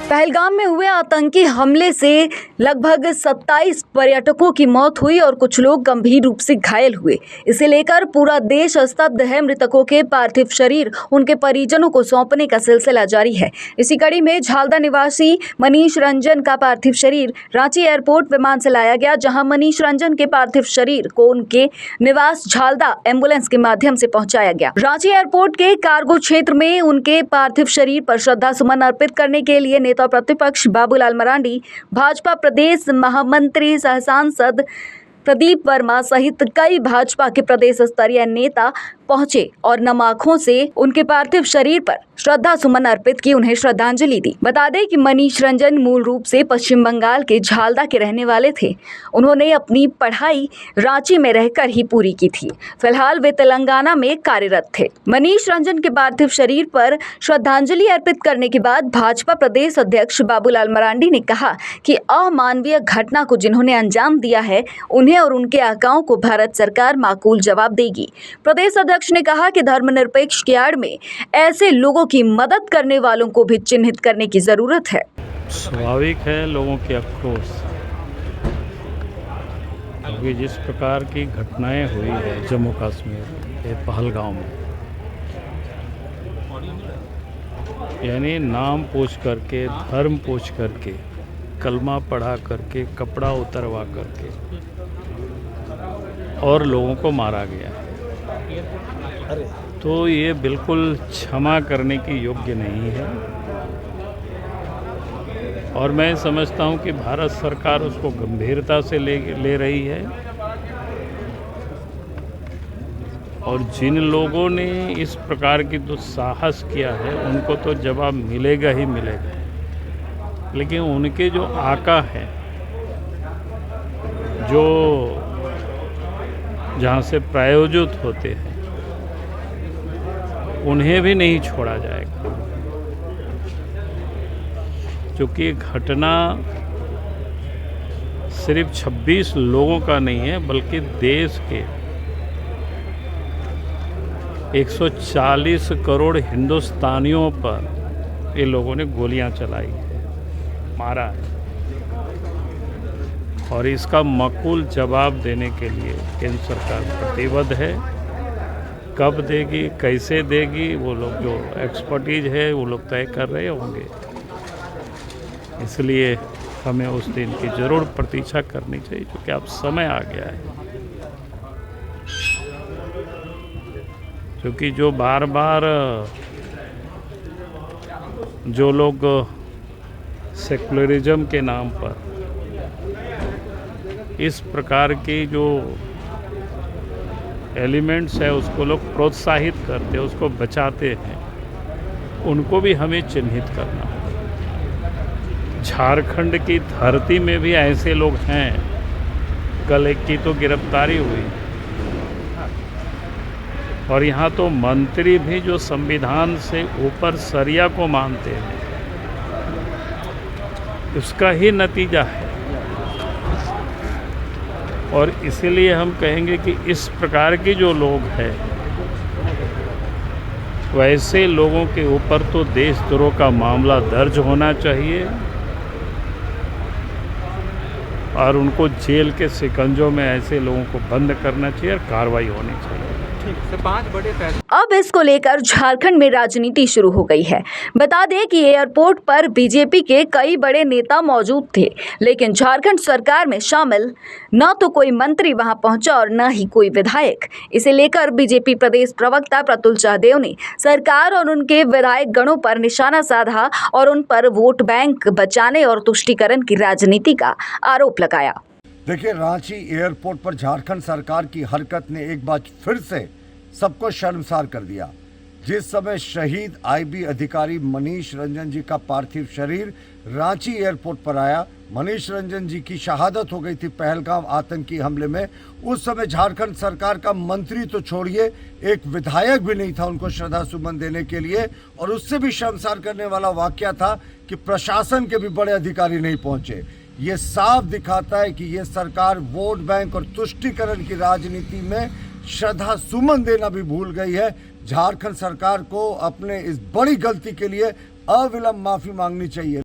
पहलगाम में हुए आतंकी हमले से लगभग 27 पर्यटकों की मौत हुई और कुछ लोग गंभीर रूप से घायल हुए। इसे लेकर पूरा देश स्तब्ध है। मृतकों के पार्थिव शरीर उनके परिजनों को सौंपने का सिलसिला जारी है। इसी कड़ी में झालदा निवासी मनीष रंजन का पार्थिव शरीर रांची एयरपोर्ट विमान से लाया गया, जहां मनीष रंजन के पार्थिव शरीर को उनके निवास झालदा एम्बुलेंस के माध्यम से पहुंचाया गया। रांची एयरपोर्ट के कार्गो क्षेत्र में उनके पार्थिव शरीर पर श्रद्धा सुमन अर्पित करने के लिए नेता प्रतिपक्ष बाबूलाल मरांडी, भाजपा प्रदेश महामंत्री सह सांसद प्रदीप वर्मा सहित कई भाजपा के प्रदेश स्तरीय नेता पहुंचे और नम आंखों से उनके पार्थिव शरीर पर श्रद्धा सुमन अर्पित की, उन्हें श्रद्धांजलि दी। बता दें कि मनीष रंजन मूल रूप से पश्चिम बंगाल के झालदा के रहने वाले थे। उन्होंने अपनी पढ़ाई रांची में रहकर ही पूरी की थी। फिलहाल वे तेलंगाना में कार्यरत थे। मनीष रंजन के पार्थिव शरीर पर श्रद्धांजलि अर्पित करने के बाद भाजपा प्रदेश अध्यक्ष बाबूलाल मरांडी ने कहा कि अमानवीय घटना को जिन्होंने अंजाम दिया है, उन्हें और उनके आकाओं को भारत सरकार माकूल जवाब देगी। प्रदेश अध्यक्ष ने कहा कि धर्मनिरपेक्ष की आड़ में ऐसे लोगों की मदद करने वालों को भी चिन्हित करने की जरूरत है। स्वाभाविक है लोगों के आक्रोश, क्योंकि जिस प्रकार की घटनाएं हुई है जम्मू कश्मीर के पहलगाम में, यानी नाम पूछ करके, धर्म पूछ करके, कलमा पढ़ा करके, कपड़ा उतरवा करके और लोगों को मारा गया है, तो ये बिल्कुल क्षमा करने की योग्य नहीं है। और मैं समझता हूँ कि भारत सरकार उसको गंभीरता से ले रही है और जिन लोगों ने इस प्रकार की जो साहस किया है उनको तो जवाब मिलेगा ही मिलेगा। लेकिन उनके जो आका हैं, जो जहाँ से प्रायोजित होते हैं, उन्हें भी नहीं छोड़ा जाएगा। क्योंकि घटना सिर्फ 26 लोगों का नहीं है, बल्कि देश के 140 करोड़ हिंदुस्तानियों पर ये लोगों ने गोलियां चलाई है, मारा है। और इसका माकूल जवाब देने के लिए केंद्र सरकार प्रतिबद्ध है। कब देगी, कैसे देगी, वो लोग जो एक्सपर्टीज है वो लोग तय कर रहे होंगे। इसलिए हमें उस दिन की ज़रूर प्रतीक्षा करनी चाहिए, क्योंकि अब समय आ गया है। क्योंकि जो बार बार जो लोग सेकुलरिज्म के नाम पर इस प्रकार की जो एलिमेंट्स है उसको लोग प्रोत्साहित करते हैं, उसको बचाते हैं, उनको भी हमें चिन्हित करना है। झारखंड की धरती में भी ऐसे लोग हैं। कल एक की तो गिरफ्तारी हुई और यहाँ तो मंत्री भी जो संविधान से ऊपर शरिया को मानते हैं, उसका ही नतीजा है। और इसीलिए हम कहेंगे कि इस प्रकार के जो लोग हैं, वैसे लोगों के ऊपर तो देशद्रोह का मामला दर्ज होना चाहिए और उनको जेल के शिकंजों में ऐसे लोगों को बंद करना चाहिए और कार्रवाई होनी चाहिए। अब इसको लेकर झारखंड में राजनीति शुरू हो गई है। बता दें कि एयरपोर्ट पर बीजेपी के कई बड़े नेता मौजूद थे, लेकिन झारखंड सरकार में शामिल न तो कोई मंत्री वहां पहुंचा और न ही कोई विधायक। इसे लेकर बीजेपी प्रदेश प्रवक्ता प्रतुल चाहदेव ने सरकार और उनके विधायक गणों पर निशाना साधा और उन पर वोट बैंक बचाने और तुष्टीकरण की राजनीति का आरोप लगाया। देखिए, रांची एयरपोर्ट पर झारखंड सरकार की हरकत ने एक बार फिर से सबको शर्मसार कर दिया। जिस समय शहीद आईबी अधिकारी मनीष रंजन जी का पार्थिव शरीर रांची एयरपोर्ट पर आया, मनीष रंजन जी की शहादत हो गई थी पहलगाम आतंकी हमले में, उस समय झारखंड सरकार का मंत्री तो छोड़िए, एक विधायक भी नहीं था उनको श्रद्धा सुमन देने के लिए। और उससे भी शर्मसार करने वाला वाकया था कि प्रशासन के भी बड़े अधिकारी नहीं पहुंचे। ये साफ दिखाता है कि ये सरकार वोट बैंक और तुष्टीकरण की राजनीति में श्रद्धा सुमन देना भी भूल गई है। झारखंड सरकार को अपने इस बड़ी गलती के लिए अविलंब माफी मांगनी चाहिए।